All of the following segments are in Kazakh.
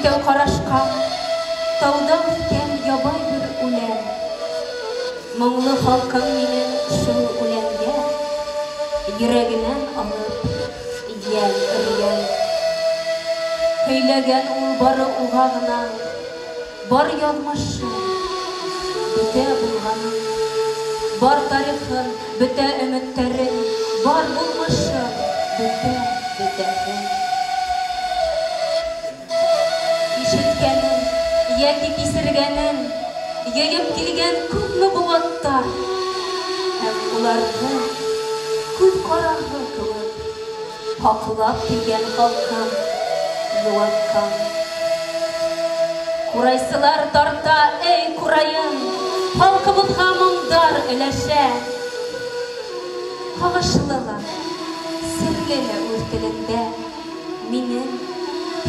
Икәү карашкан, тауда үткән ябай бер үлән. Моңлы халкым минең шул үләнгә, йөрәгенән алып, йән өргән. Һөйләгән ул бары уға гына, бар яҙмышы, бөтә булғаным. Бар тарихын, бөтә өмөттәрен, бар булмышын, бөтәһен. Ишеткәнен, яки кисергәнен, йыйып килгән күпме булаттар. Һәм уларҙы күҙ ҡараһы кеүек, һаҡлап килгән халҡым йыуаткан. Ҡурайсылар тарта, эй ҡурайым, халҡыбыҙға моңдар өләшә. Һағышлылар, серлеле үҙ телендә, минең,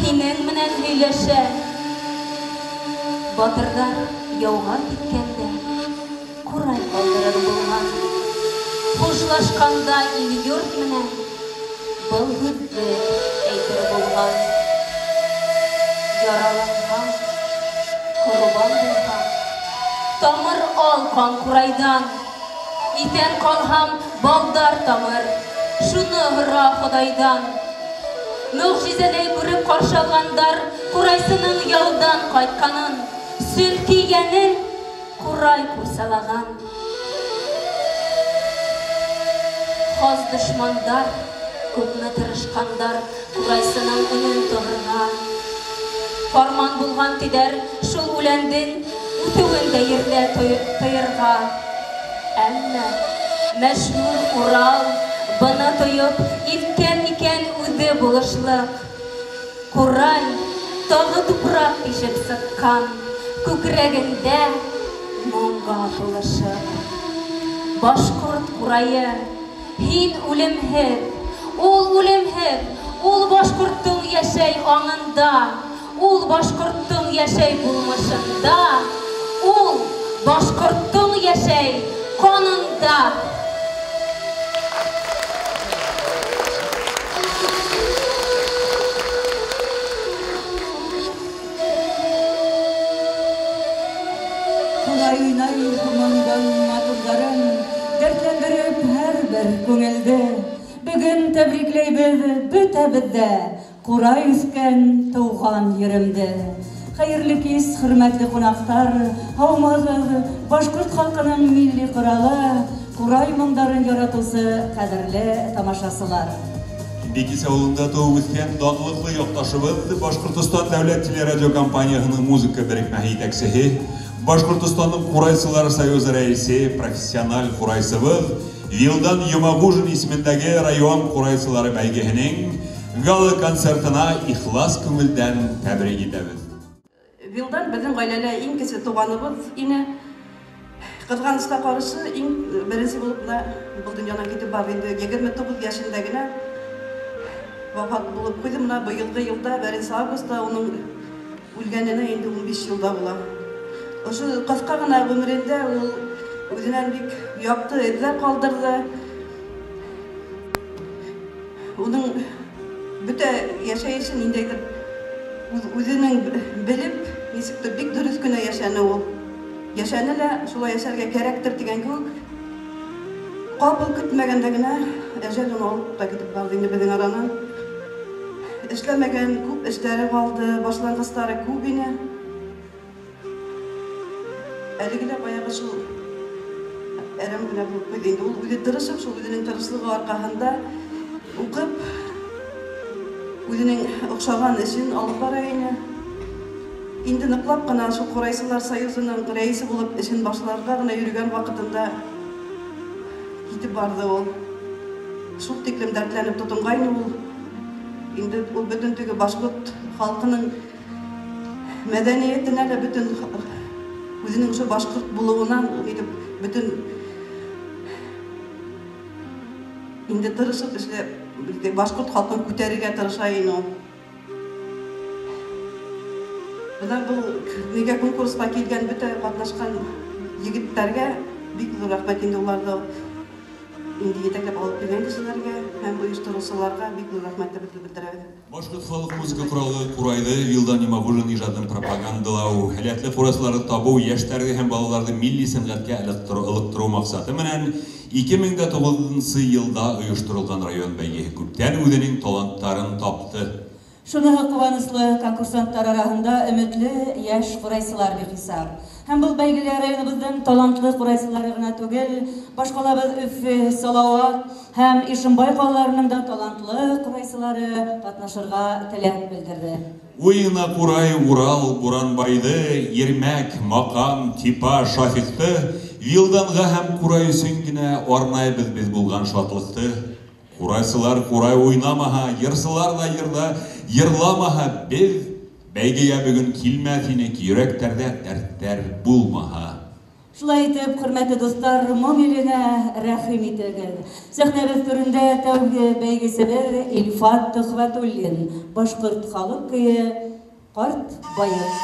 һинең менән һөйләшә. Батырҙар яуға киткәндә, ҡурай ҡалдырыр булған. Хушлашҡанда ил-йорт менән, был һүҙҙе әйтер булған. Яраланған, ҡорбан булған, тамыр ал ҡан ҡурайҙан. Итән ҡалһам, балдар тамыр, шуны һора Хоҙайҙан. Мөғжизәләй күреп ҡаршы алғандар ҡурайсының яуҙан ҡайтҡанын, сөнки йәнен ҡурай ҡурсалаған. Хас дошмандар, күпме тырышҡандар ҡурайсының өнөн тоғорға. Фарман булған тиҙәр шул үләндең үтеүен дә ерҙә тойорға. Әммә мәшһүр Урал быны тойоп иткән икән үҙе булышлыҡ. Ҡурай тағы тупраҡ ишеп сыҡҡан, күкрәгендә моңға тулышып. Башҡорт ҡурайы, һин үлемһеҙ, ул үлемһеҙ, ул башҡорттоң йәшәй аңында, ул башҡорттоң йәшәй булмышында, ул башҡорттоң йәшәй ҡанында. Ҡурай уйнай һамандан матурҙарын, дәртләндереп һәр бер күңелде. Бөгөн тәбрикләйбеҙ бөтәбеҙ ҙә ҡурай үҫкән тыуған еремде. Хәйерле кис, хөрмәтле ҡунаҡтар, һаумыһығыҙ, башҡорт халҡының милли ҡоралы, ҡурай моңдарын яратыусы ҡәҙерле тамашасылар. Бекис ауылында тыуып үҫкән данлыҡлы яҡташыбыҙ, Башҡортостан дәүләт телерадиокомпанияһының музыка берекмәһе етәксеһе, Башҡортостандың Ҡурайсылар союзы рәйесе, профессиональ ҡурайсыбыҙ Вилдан Йомағужин исемендәге район ҡурайсылары бәйгеһенең гала концертына ихлас күңелдән тәбрик итәбеҙ. Вилдан беҙҙең ғаиләлә иң кесе туғаныбыҙ ине. Ҡыҙғанысҡа ҡаршы, иң беренсе булып та был донъянан китеп барҙы. Инде 29 йәшендә генә вафат булып ҡуйҙы. Мына быйылғы йылда, 1 августа уның үлгәненә инде 15 йылда була. Ошо ҡыҫҡа ғына ғүмерендә ул үҙенән бик яҡты эҙҙәр ҡалдырҙы. Уның бөтә йәшәйешен ниндәйҙер үҙенең белеп, нисектер бик дөрөҫ кенә йәшәне ул. Йәшәне лә, шулай йәшәргә кәрәктер тигән кеүек. Ҡапыл көтмәгәндә генә әжәл уны алып та китеп барҙы инде беҙҙең аранан. Эшләмәгән күп эштәре ҡалды, башланғыстары күп ине. Әлеге лә баяғы шул әрәм генә булып ҡуйҙы инде. Ул үҙе тырышып, шул үҙенең тырышлығы арҡаһында уҡып, үҙенең оҡшаған эшен алып бара ине. Инде ныҡлап ҡына шул Ҡурайсылар союзының рәйесе булып эшен башларға ғына йөрөгән ваҡытында китеп барҙы ул. Шул тиклем дәртләнеп тотонғайны ул. Инде ул бөтөн теге башҡорт халҡының мәҙәниәтенә лә бөтөн үҙенең шул башҡорт булыуынан бөтөн инде тырышып эшләп, башҡорт халҡын күтәрергә тырыша ине ул. Бына был нигә конкурска килгән бөтә ҡатнашҡан егеттәргә бик ҙур рәхмәт инде уларҙы инде етәкләп алып килгән кешеләргә һәм оештыручыларга бик зур рәхмәтне белдерәбез. Башкорт халык музыка коралы Курайлы Вилдан Имагуллин ижадын пропагандалау, һәләтле фурасларын табу, яшьләргә һәм балаларны милли сәнгатькә электыру максаты менән 2009 елда оештырылган район бәйгеһе күптән үзенең талантларын тапты. Шуныһы кубанычлы конкурсанттар арасында өметле яшь курайсылар бихисап. Һәм был бәйгеләр районыбыздан талантлы курайсылары гына түгел, башкалабыз Өфе, Салават һәм Ишембай калаларының да талантлы курайсылары катнашырга теләк белдерде. Уйына Курай, Урал, Буранбайды, Ермәк, Макам, Типа, Шафикты, Вилданга һәм Курай өсөн генә арнайбыз без булган шатлыкты. Курайсылар Курай уйнамаһа, йырсылар да йырламаһа, без бәйгегә бүген килмәс инек, йөрәктәрдә дәртләр булмаһа. Шулай итеп, хөрмәтле дуслар, мөмиленә рәхим итегез. Сәхнәбез түрендә тәүге бәйгесебез Илфат Төхвәтуллин, башкорт халык көе Карт байык.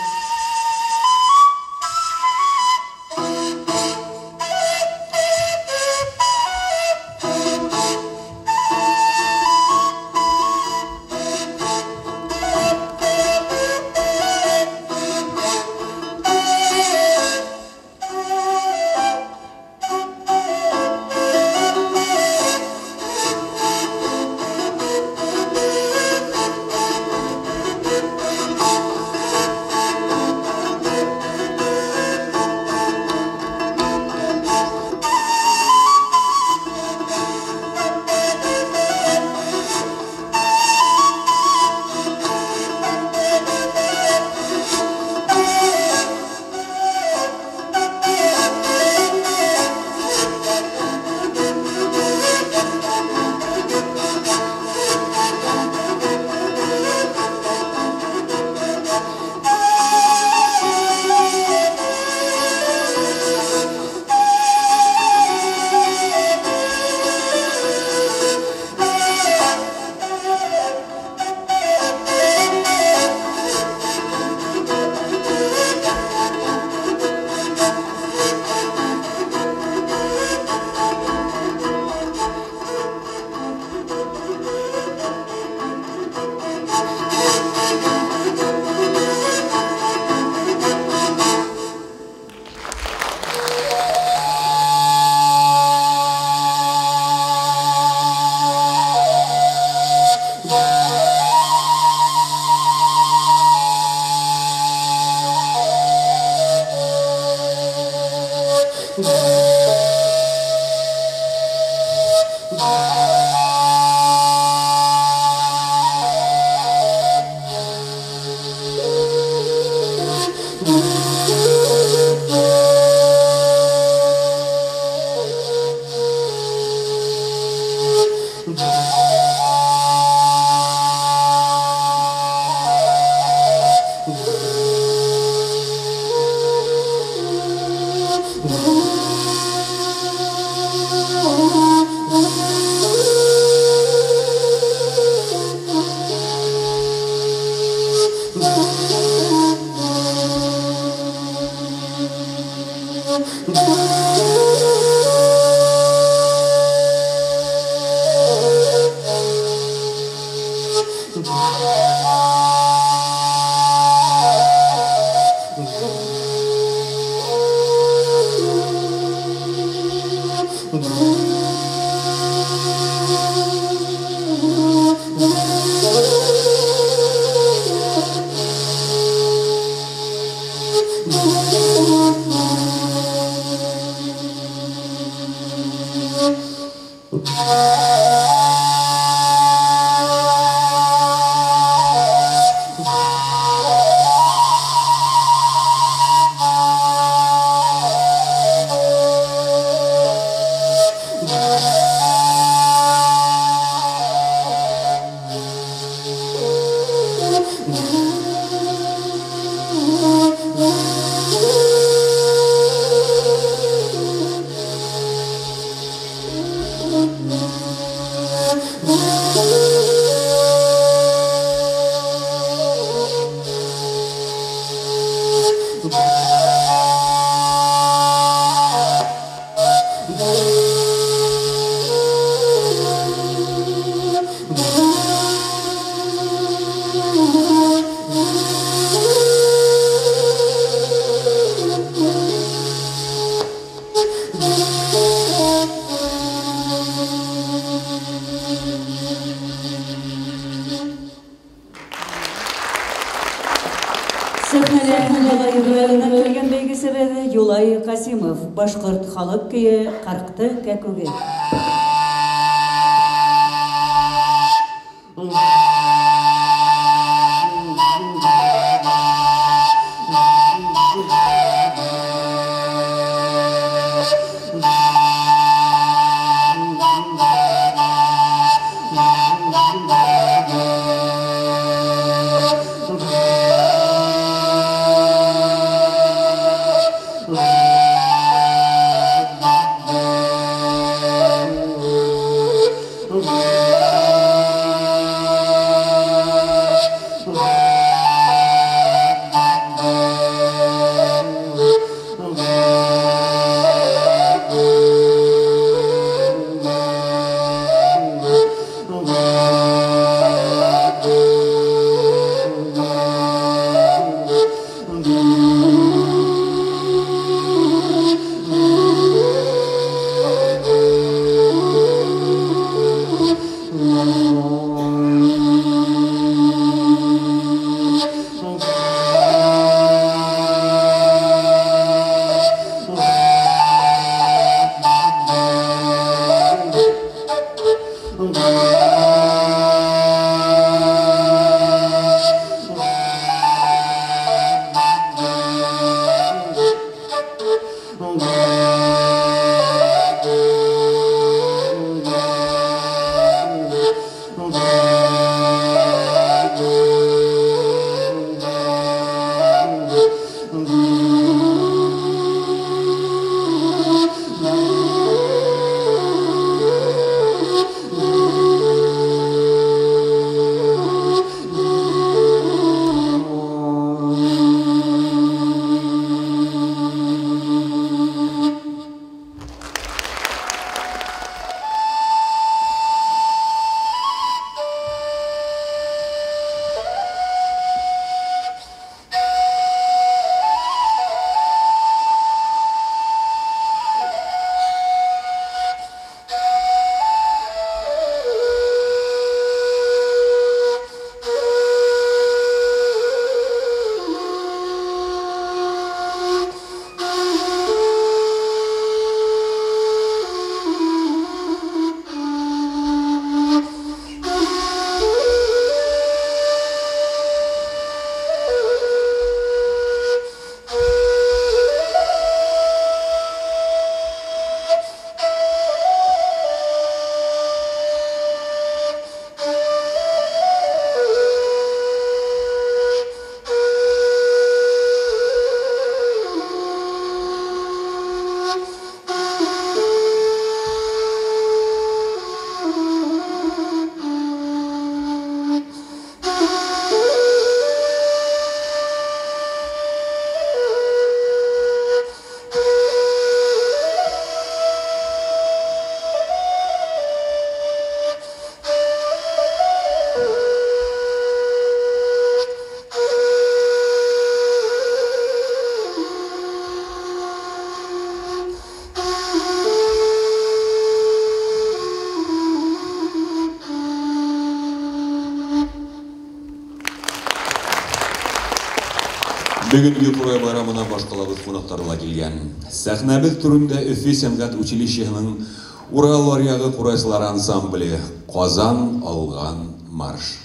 Ибрагимов, башкорт халык көе «Карыкты кәкүге». Бүгінгі Құрай байрамына башқалабыз қонақтарыла келген. Сәхнәбіз түрінде Өфе сәнгат училищесінің Урал варяғы құрайсылар ансамблі Қазан алған марш.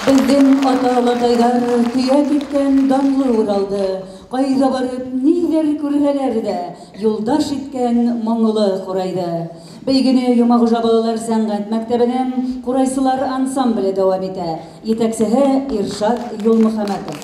Bizden atalataylar tüye gitken danlı uraldı. Kayda barıp niler kürhelerde yoldaş itken mаңылы kuraydı. Beygine yumaq jabılar sәнгать мәктәбенең Курайсылар ансамбле дәвам итә. Етәкчеһе Иршат Юлмөхәмәтов.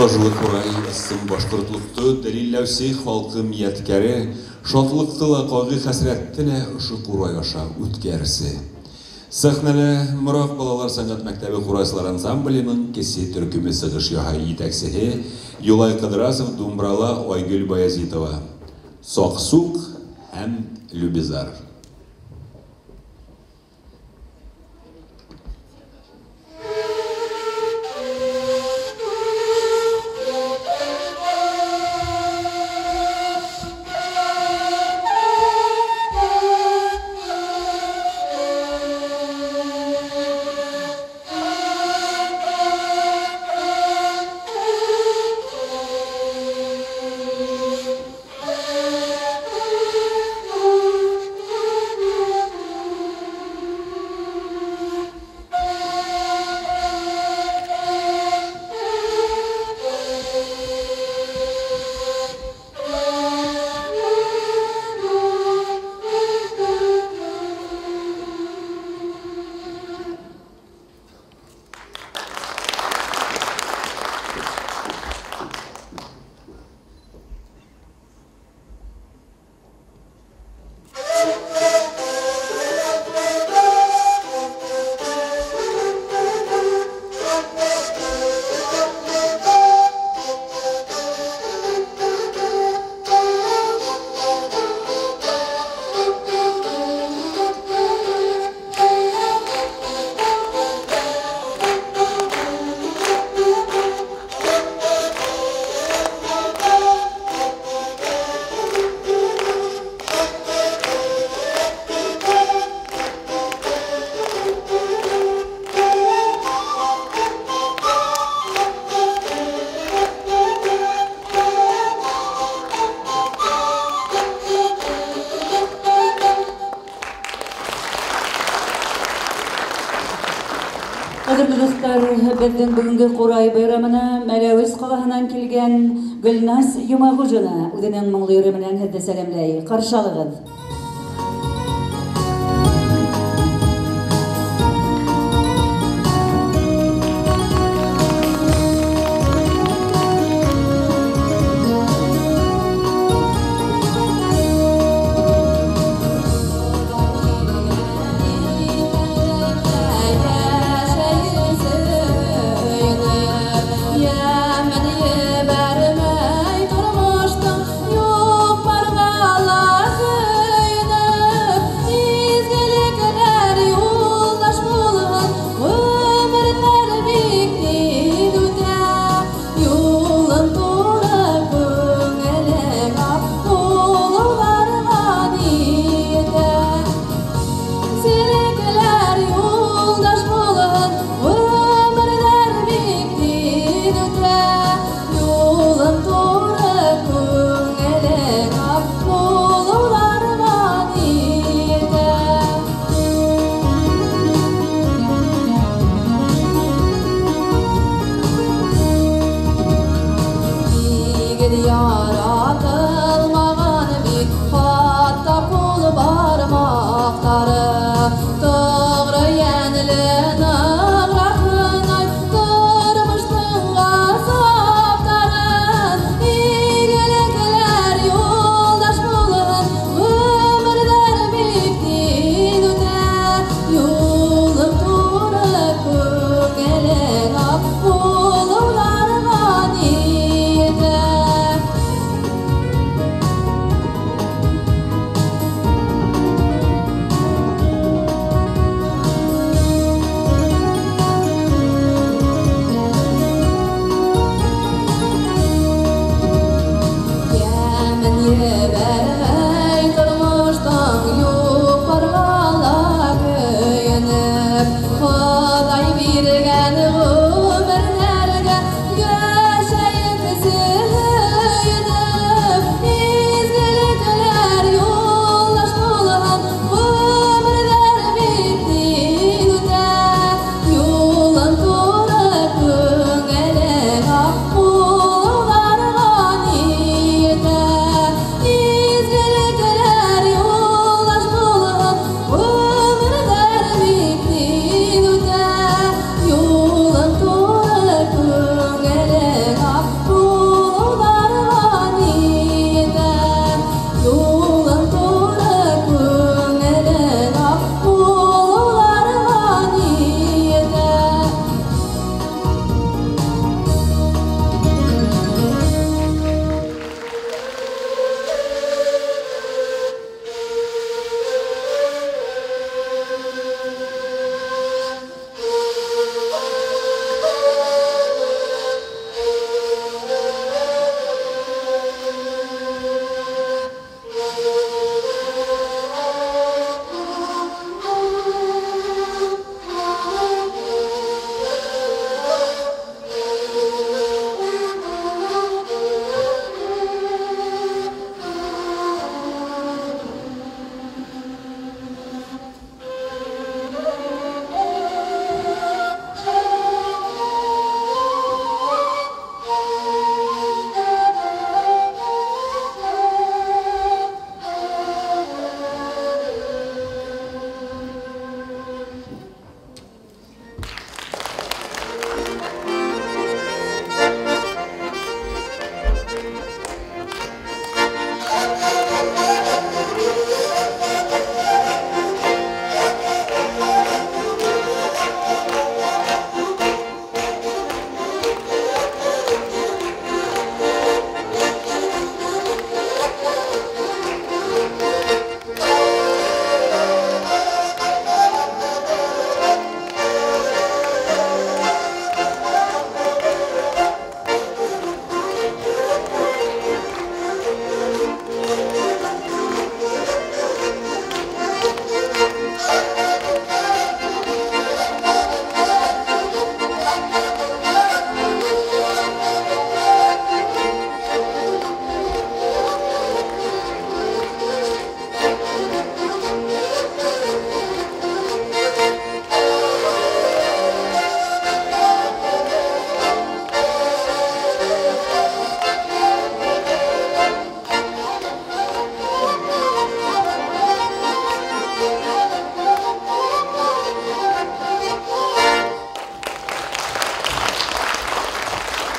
Тажлы Курай ысым башкортлыкты дәлилләүсе халкы мияткәре, шатлыкты ла кайгы хәсрәтте лә ошо Курай аша үткәрсе. Сәхнәле Морак балалар сәнгать мәктәбе Курайсылар ансамбленең кесе төркеме сыгыш яһай итәкчеһе Юлай Кыдырасов, думбрала Айгөл Баязитова, Саксук һәм Любизар. Кадерле достар, безнең бүгенге Курай байрамына Мәләвез каласыннан килгән Гөлназ Юмагужина үзенең моңлы йөрү белән һеҙҙе сәламләй. Каршы алыгыз.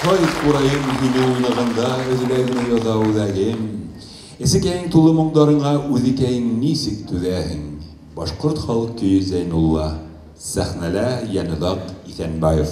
Hayt kurayın hilunağında özülegini yodağudagim. Esikeyin tulumungdarına uzikeyin nisik tüdehin. Başkurt halk köyü Zeynullah. Sahnala Yanıdak İtenbayev.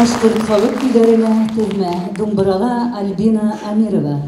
Башкорт халык көйләренә тезмә думбырала Альбина Амирова.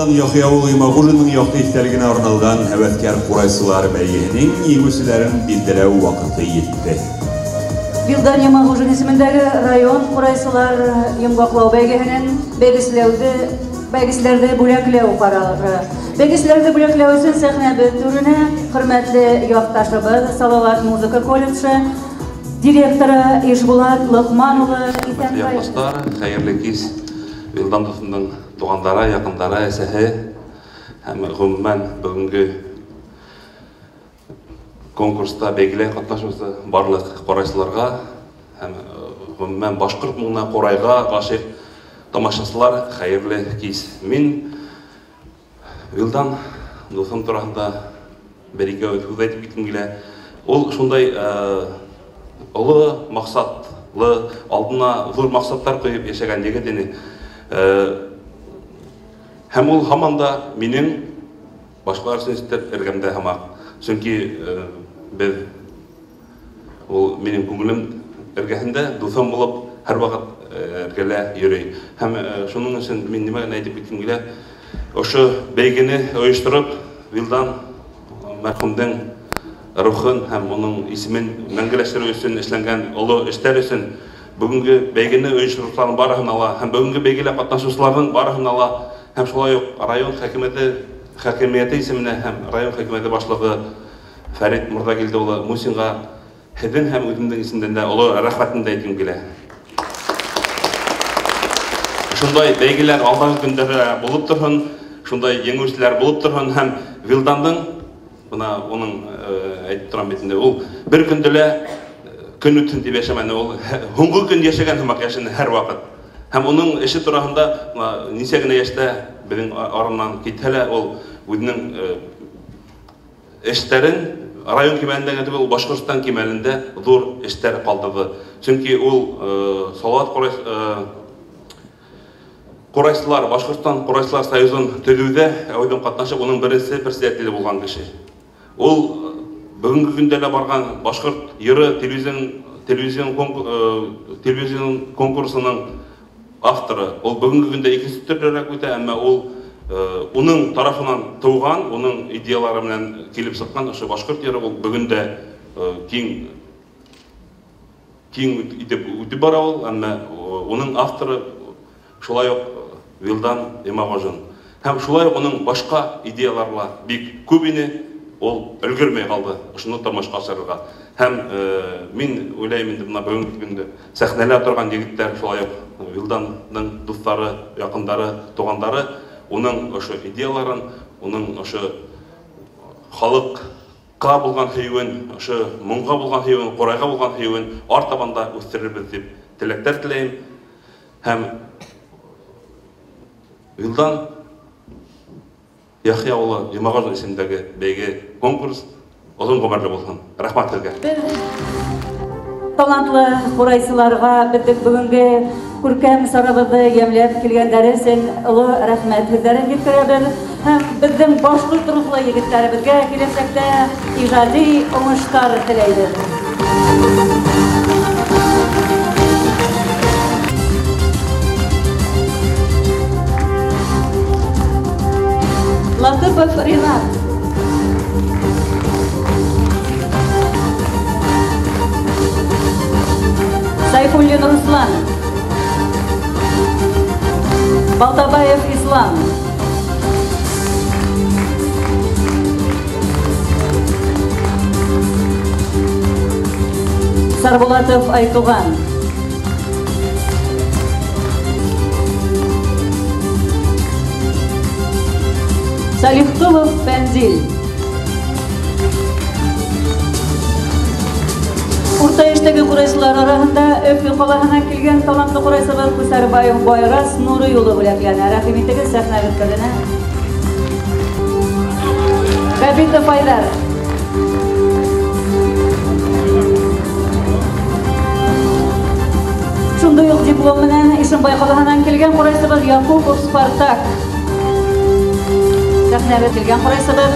Вилдан Яхьяулы Имагужинның яқты истәлегенә арналган һәвәскәр курайсылар бәйгеһенең еңүчеләрен билдәләү вакыты җитте. Вилдан Ямагужин исемендәге район курайсылар йомгаклау бәйгеһенең бәйгесләрдә бүләкләү карары. Бәйгесләрдә бүләкләү өчен сәхнә түренә хөрмәтле якташыбыз Салават музыка колледжы директоры Ишбулат Лыкманұлы Якташтар, хәерле кич. Вилдан дуҫымдың туғандары, яҡындары, әсәһе һәм ғөмүмән бөгөнгө конкурста бәйгелә ҡатнашыусы барлыҡ ҡурайсыларға һәм ғөмүмән башҡорт моңона ҡурайға ғашиҡ тамашасылар, хәйерле кис. Мин Вилдан дуҫым тураһында бер-ике һүҙ әйтеп киткем килә. Ул шундай олы маҡсатлы, алдына ҙур маҡсаттар ҡуйып йәшәгән егет ине. Һәм ул һаман да минең башҡалар өсөн эштәп эргәмдә һамаҡ. Сөнки ул минең күңелем эргәһендә дуҫым булып һәр ваҡыт эргәлә йөрөй. Һәм шуның өсөн мин нимә әйтеп киткем килә? Ошо бәйгене ойоштороп, Вилдан мәрхүмдең рухын һәм уның исемен мәңгеләштереү өсөн эшләнгән оло эштәр өсөн бүгенге бәйгене ойоштырыусыларның барыһын ала һәм бүгенге бәйгелә ҡатнашыусыларның барыһын ала һәм шулай уҡ район хакимиәте исеменә һәм район хакимиәте башлығы Фәрит Мурҙагилде улы Мусинға һеҙҙең һәм үҙемдең исемдән дә оло рәхмәтемде әйткем килә. Шундай бәйгеләр алдағы көндәрҙә булып торһон, шундай еңеүселәр булып торһон һәм Вилдандың бына уның әйтеп торам битендә ул бер көндә лә көн үтһен дип йәшәмәне, ул һуңғы көн йәшәгән һымаҡ йәшәне һәр ваҡыт. Һәм уның эше тураһында нисә генә йәштә беҙҙең аранан китһә лә, ул үҙенең эштәрен район кимәлендә түгел, Башҡортостан кимәлендә ҙур эштәр ҡалдырҙы. Сөнки ул Салауат ҡурайсылар, Башҡортостан ҡурайсылар союзын төҙөүҙә әүҙем ҡатнашып, уның беренсе председателе булған кеше. Ул бүгенге көндә лә барған башҡорт йыры телевизион конкурсының авторы. Ул бүгенге көндә икенсе төрлөрәк үтә, әммә ул уның тарафынан тыуған, уның идеялары менән килеп сыҡҡан ошо башҡорт йыры ул бүгендә киң итеп үтеп бара ул, әммә уның авторы шулай уҡ Вилдан Имағожин. Һәм шулай уҡ уның башҡа идеяларла бик күп ине. Ул өлгөрмәй ҡалды ошоно тормошҡа ашырырға. Һәм мин уйлайым инде бына бүгенге көндә сәхнәлә торған егеттәр, шулай уҡ Вилдандың дуҫтары, яҡындары, туғандары уның ошо идеяларын, уның ошо халыҡҡа булған һөйөүен, ошо моңға булған һөйөүен, ҡурайға булған һөйөүен артабанда үҫтерербеҙ дип теләктәр теләйем. Һәм Вилдан Яхья улы Ямағожин исемендәге бәйге конкурс оҙон ғүмерле булһын. Рәхмәт һеҙгә. Талантлы ҡурайсыларға беҙҙең бүгенге күркәм сарабыҙҙы йәмләп килгәндәре өсөн оло рәхмәт һүҙҙәрен еткерәбеҙ. Һәм беҙҙең башҡорт рухлы егеттәребеҙгә киләсәктә ижади уңыштар теләйбеҙ. Латыпов Ринат. Сайфуллин Руслан. Балтабаев Ислам. Сарбулатов Айтуған. Салихтулов Фәнзил. Урта яшьтәге ҡурайсылар араһында Өфө ҡалаһына килгән талантлы ҡурайсыбыҙ Күсәрбаев Байрас Нуры юлы бүләкләнә. Рәхим итегеҙ сәхнә өлкәһенә. Ғәбитов Айдар. Шундай уҡ диплом менән Ишембай ҡалаһынан килгән ҡурайсыбыҙ Яҡупов Спартак. Сәхнәгә килгән ҡурайсыбыҙ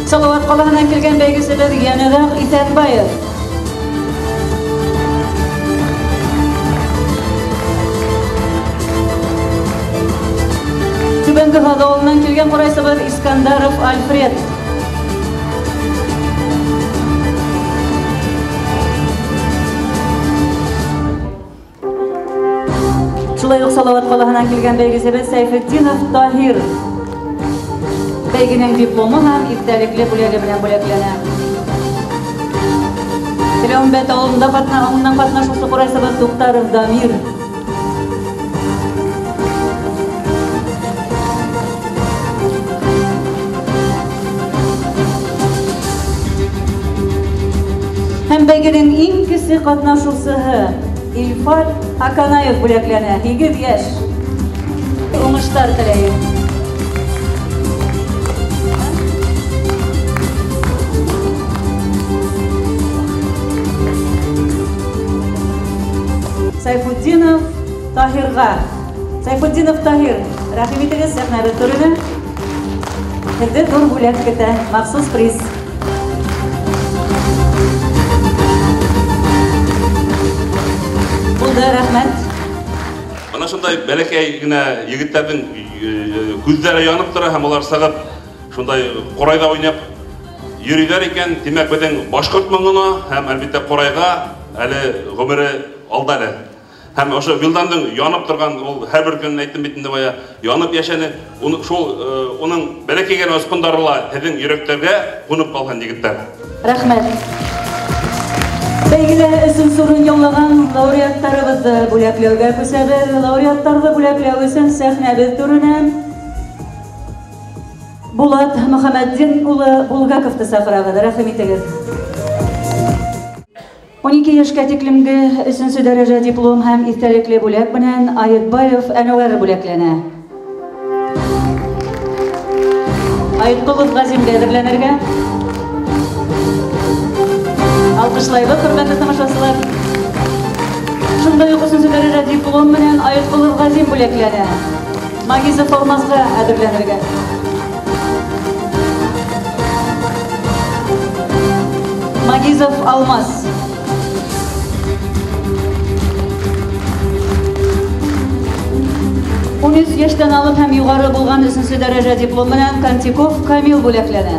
Салауат ҡалаһынан килгән бәйгесебеҙ Йәнәҙәғ Иҫәнбаев. Түбәнге Һадавылынан килгән ҡурайсыбыҙ Искандаров Альфред. Шулай уҡ Салауат ҡалаһынан килгән бәйгесебеҙ Сәйфетдинов Таһир. Бәйгенең дипломы һәм иҫтәлекле бүләге менән бүләкләнә. Теләүембәт ауылында ҡатнашыусы ҡурайсыбыҙ Туҡтаров Дамир. Һәм бәйгенең иң кесе ҡатнашыусыһы Илфат Аканаев бүләкләнә. 8 йәш. Уңыштар теләйем. Сайфутдинов Таһирға. Сайфутдинов Таһир, рәхим итегез сәхнәбеҙ түренә. Һеҙҙе ҙур бүләк көтә, махсус приз. Булды, рәхмәт. Ана шундай бәләкәй генә егеттәрҙең күҙҙәре янып тора һәм улар сығып шундай ҡурайҙа уйнап йөрөйҙәр икән. Тимәк, беҙҙең башҡорт моңона һәм әлбиттә ҡурайға әле ғүмере алда әле. Һәм ошо Вилдандың янып торган, ул һәр бер көн әйттем бит инде бая, янып йәшәне. Шул уның бәләкәй генә осҡондары ла һеҙҙең йөрәктәргә ҡунып ҡалған егеттәр. Рәхмәт. Бәйгелә өсөн урын яулаған лауреаттарыбыҙҙы бүләкләүгә күсәбеҙ. Лауреаттарҙы бүләкләү өсөн сәхнәбеҙ түренә Булат Мөхәммәтдин улы Булгаковты саҡырабыҙ. Рәхим итегеҙ. 12 йәшкә тиклемге 3-нче дәрәжә диплом һәм иҫтәлекле бүләк менән Айытбаев Әнүәр бүләкләнә. Айытҡолов Ғазимгә әҙерләнергә. Алҡышлайбыҙ, хөрмәтле тамашасылар. Шундай уҡ 3-нче дәрәжә диплом менән Айытҡолов Ғазим бүләкләнә. Магизов Алмазға әҙерләнергә. Магизов Алмаз. 13 йәштән алып һәм юғары булған 3-нче дәрәжә диплом менән Кантиков Камил бүләкләнә.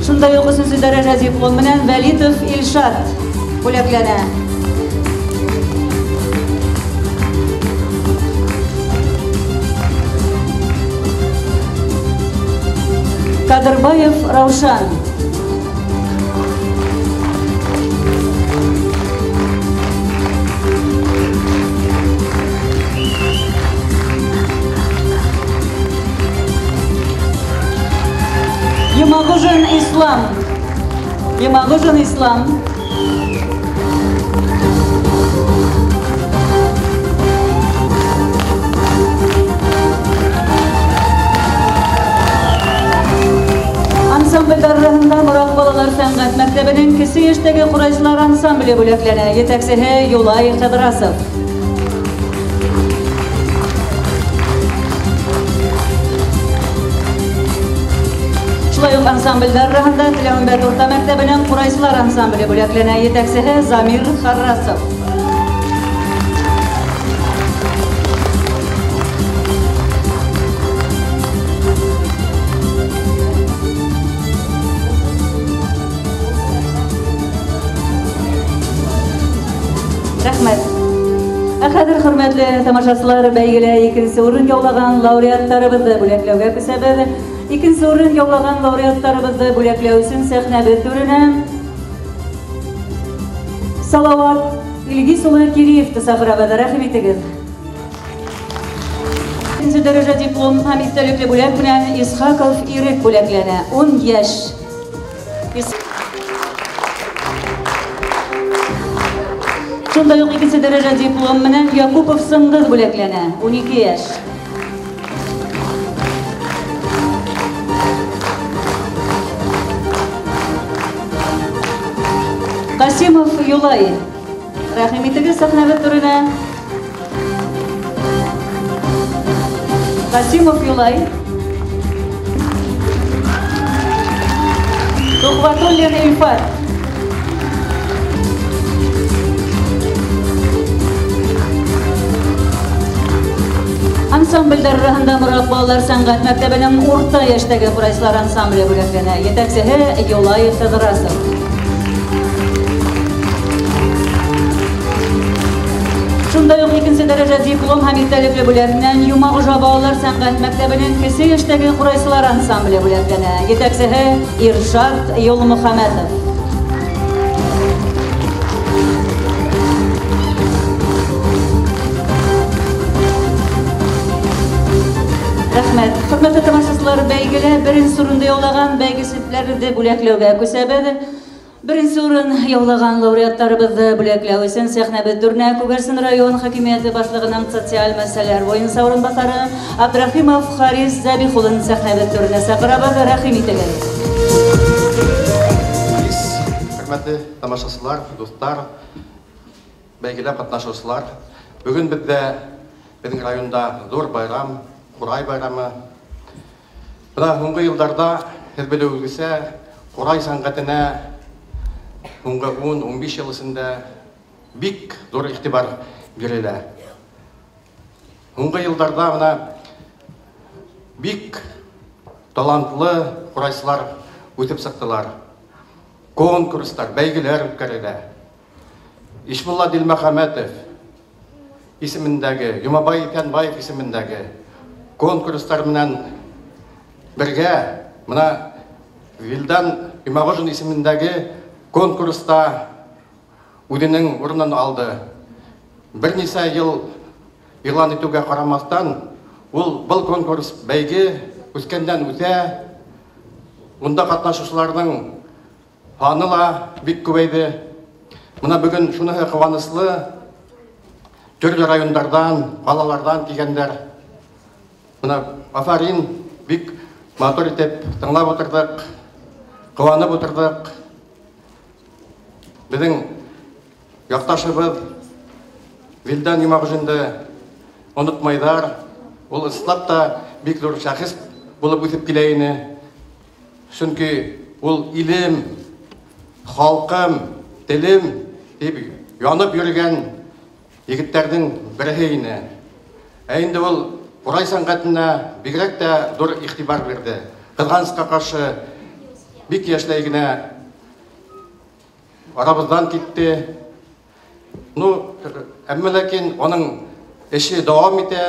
Шундай уҡ 3-нче дәрәжә диплом менән Вәлитов Илшат бүләкләнә. Кадырбаев Раушан. Ямағужин Ислам. Ямағужин Ислам. Ансамбльдар арасында Морак балалар сәнгать мәктәбенең кесе яшьтәге ҡурайсылар ансамбле бүләкләнә. Етәксеһе Юлай Ҡыҙрасов. Шулай уҡ ансамбльдар арасында Теләүембәт урта мәктәбенең ҡурайсылар ансамбле бүләкләнә. Етәксеһе Замир Харрасов. Рәхмәт. Хәҙер, хөрмәтле тамашасылар, бәйгелә 2-нче урын яулаған лауреаттарыбыҙҙы бүләкләүгә күсәбеҙ. 2-нче урын яулаған лауреаттарыбыҙҙы бүләкләү өсөн сәхнәбеҙ түренә Салауат Илгиз улы Кириевты саҡырабыҙ. Рәхим итегеҙ. 2-нче дәрәжә диплом һәм иҫтәлекле бүләк менән Исхаков Ирек бүләкләнә. 10 йәш. Шундай уҡ 2-нче дәрәжә диплом менән Якупов Сыңғыҙ бүләкләнә. 12 йәш. Ҡасимов Юлай. Рәхим итегеҙ сәхнәбеҙ түренә. Ҡасимов Юлай. Тухватуллин Илфат. Ансамбльдер арасында Мурат балалар сәнгать мәктәбенең урта яшьтәге курайсылар ансамбле бүләкләнә. Җитәкчесе Юлаев Федорасов. Шундай ук икенче дәрәҗә диплом һәм истәлекле бүләгеннән Юмагыжа балалар сәнгать мәктәбенең кече яшьтәге курайсылар ансамбле бүләкләнә. Җитәкчесе Иршат Юлмөхәммәтов. Рәхмәт. Хөрмәтле тамашачылар, бәйгелә беренче урынды яулаган бәйгесезләрне бүләкләүгә күсәбез. Беренче урын яулаган лауреаттарыбызды бүләкләү өчен сәхнәбез Дүрнә Күгәрсен район хакимияте башлыгының социаль мәсьәләләр буенча урынбасары Абдрахимов Харис Забихулын сәхнәбез түренә чакырабыз. Рәхим итегез. Хөрмәтле тамашачылар, дуслар, бәйгелә катнашучылар, бүген безнең районда зур байрам, Курай байрамы. Бына соңгы елларда һез белүегезчә, Курай сәнгатенә соңгы 10-15 ел эчендә бик зур игътибар бирелә. Соңгы елларда бына бик талантлы курайчылар үтеп чыктылар. Конкурслар, бәйгеләр үткәрелә. Ишмулла Дилмөхәммәтов исемендәге, Юмабай Итәнбаев исемендәге конкурслар менән бергә мына Вилдан Юмагыжын исемендәге конкурста үзенең урынын алды. Берничә ел игълан итүгә карамастан, ул был конкурс бәйге үскәндән үтә. Унда катнашучыларның саны ла бик күбәйде. Мына бүген шуны куанычлы, төрле районнардан, балалардан килгәннәр. Мына афарин бик матур итеп тыңлап утырдык, куанып утырдык. Безнең якташыбыз Вилдан Юмагыжынды онытмайдар. Ул ислап та бик зур шәхес булып үсеп килә иде. Чөнки ул илем, халкым, телем дип янып йөргән егетләрнең бере иде. Инде ул Курай сәнгатенә бигрәк тә зур игътибар бирде. Кызганычка каршы бик яшьләй генә арабыздан китте. Әмма ләкин аның эше дәвам итә.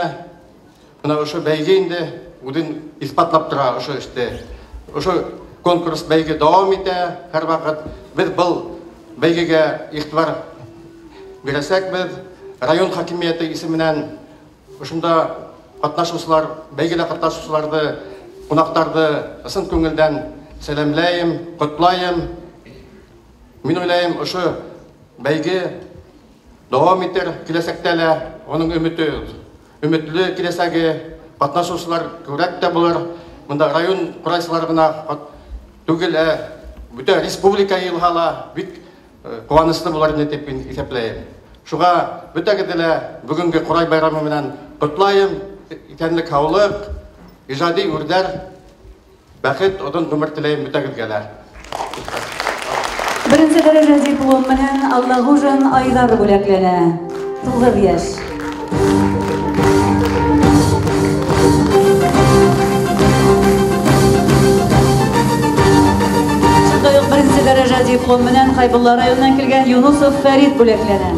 Менә ошо бәйге инде үзен испатлап тора ошо эштә. Ошо конкурс бәйге дәвам итә. Һәр вакыт без был бәйгегә игътибар бирәсәкбез. Район хакимияте исеменнән ошонда катнашучылар, бәйгедә катнашучыларды, кунактарды ысын күңелдән сәламләйм, котлайм. Мин уйлайм, ошо бәйге дәвам итер киләсәктә лә, аның өметле киләсәге катнашучылар күрәк тә булыр. Монда район курайчылары гына түгел, бүтән республика елгала бик куанычлы булар дип исәпләйм. Шуга бүтәгедә лә бүгенге Курай байрамы менән котлайм. Итәнлек һаулык, иҗади үрдәр, бәхет, одан гомер теләйм бүтәгедгә. Беренче дәрәҗә диплом менән Аллаһужин Айдар бүләкләнә. 9 яшь. Шундай ук беренче дәрәҗә диплом менән Хайбулла районыннан килгән Юнусов Фәрит бүләкләнә.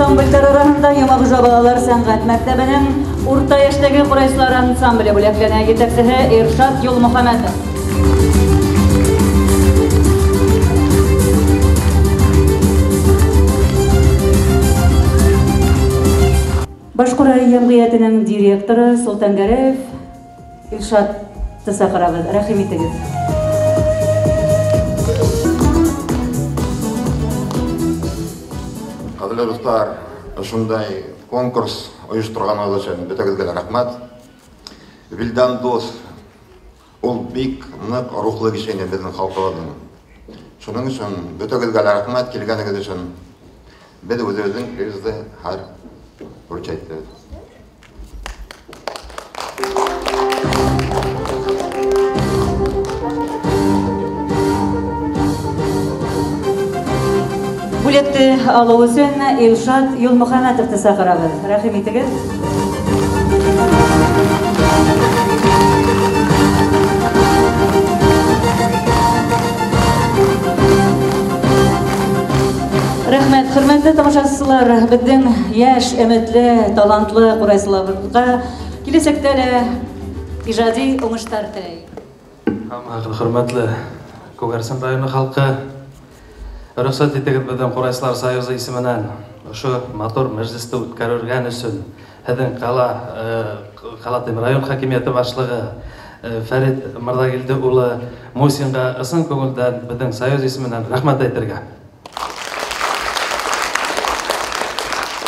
Ансамбльдер арасында Юмагыжа балалар сәнгать мәктәбенең урта яшьтәге курайчылар ансамбле бүләкләнә. Җитәкчесе Иршат Юлмөхәммәтов. Башкурай җәмгыятенең директоры Солтангәрәев Иршат Тасакарабыз. Рәхим итегез. Кадерле дуслар, ошондай конкурс оештырганыбыз өчен бүтәгезгә рәхмәт. Вилдан дус, ул бик нык рухлы кеше иде безнең халкыбызның. Шуның өчен бүтәгезгә рәхмәт килгәнегез өчен. Без үзебезнең көйебезне һәр үрчәйттек. бүлекті алу үшін Илшат Юлмухаммадовты шақырабыз. Рахим итегіз. Рәхмәт, хөрмәтле тамашачылар, безнең яшь, өметле, талантлы курайсыларга киләчәктә дә иҗади уңышлар теләйм. Хөрмәтле Күгәрсен районы халкы, рөхсәт итегез безнең Курайсылар союзы исеменнән ошо матур мәҗлесте үткәрергә өчен һеҙҙең ҡала район хакимияты башлығы Фәрит Мырҙагилде улы Мусинға ысын күңелдән безнең союз исеменнән рәхмәт әйтергә.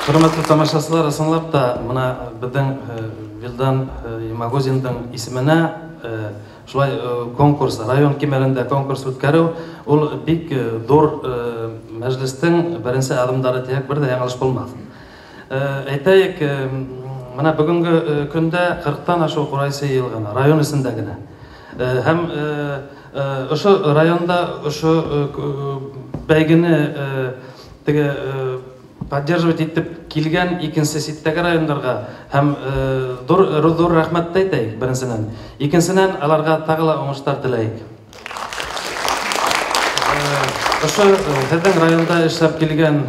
Хөрмәтле тамашасылар, ысынлап та мына безнең Вилдан Имагозиндың исеменә шулай конкурс, район кимәлендә конкурс үткәрү, ул бик зур мәҗлестең беренче адымдары тиәк, бер дә яңылыш булмас. Әйтәйек, мына бүгенге көндә 40-тан ашу курайсы йыелган район исендә генә. Һәм ошо районда ошо бәйгене теге поддерживать итеп килгән икенче ситтәге районнарга һәм зур рәхмәт әйтәйек беренчедән. Икенчедән аларга тагы ла уңышлар теләйек. Ошо һеҙҙең районда эшләп килгән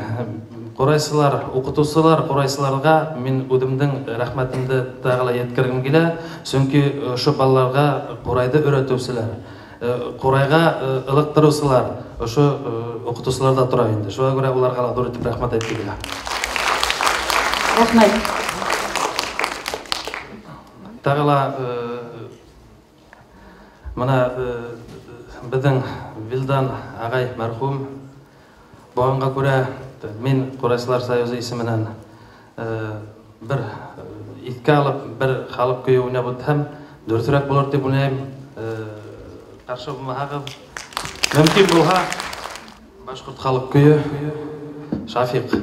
курайсылар, укытыусылар, курайсыларга мин үҙемдең рәхмәтемде тагы ла еткергем килә, чөнки ошо балаларга курайды өйрәтеүселәр, курайга ылыктырыусылар ошо укытыусыларда тора инде. Шуңа күрә уларга ла зур итеп рәхмәт әйтеп килә. Рәхмәт. Тагы ла мына безнең Вилдан агай мәрхүм булганга күрә мин Курайсылар союзы исеменнән бер иткә алып, бер халык көйе уйнап үтһәм, дөресрәк булыр дип уйлыйм. Каршы булмаһагыз, мөмкин булһа, башкорт халык көйе Шафиq.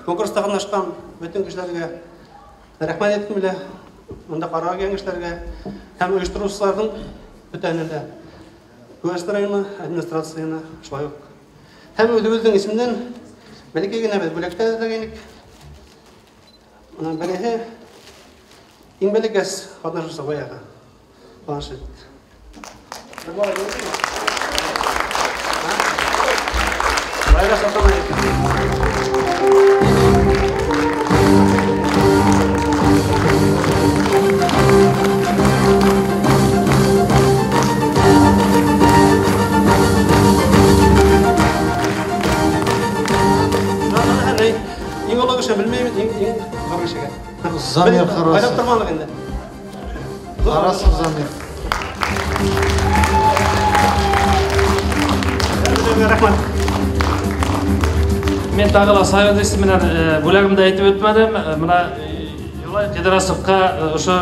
Конкурста катнашкан бүтүн кишилерге рахмат айткым келе. Мында караа кеңештерге һәм оештыруучулардын бүтәненде Гуаста районы администрацияны шулай ук. Һәм үҙебеҙҙең исемдән бәләкәй генә бер бүләктә әҙерләгәйнек. Ана бәләһе иң бәләкәс катнашыусы баяғы планшет. Байга сатамай. Замир Харасов. Байлап тұрмалық енді. Харасов Замир. Рахмат. Мен тағыла Союз исеменен бүләгімді айтып өтмәдім. Мына Юлай Қидырасовқа ұшы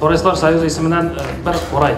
Қорайсылар Союз исеменен бір қорай.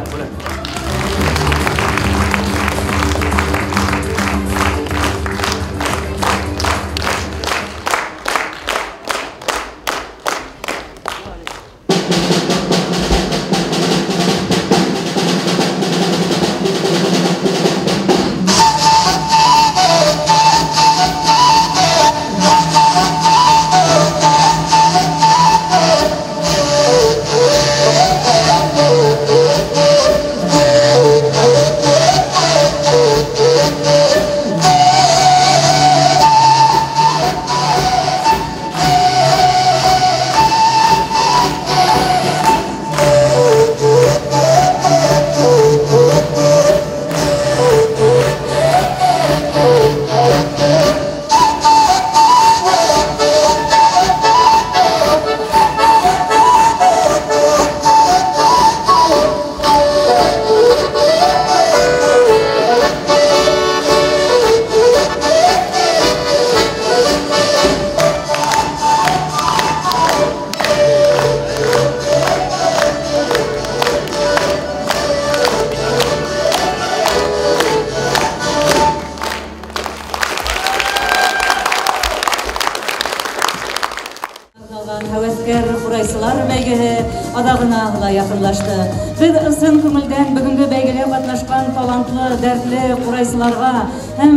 Həvəskər Qurayсылар бәйгеһе адағына якынлашты. Без ысын күңелдән бүгенге бәйгегә катнашкан талантлы, дәртле Qurayсыларга һәм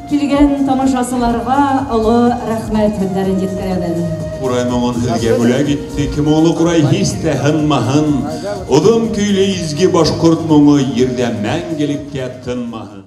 килгән тамашачыларга олы рәхмәт һүзләрен җиткерәбез. Qurай моңын һеҙгә бүләк итте, кем улы Qurай һистә һынмаһын, оҙон көйлө изге башҡорт моңо ерҙә мәңгелеккә тынмаһын.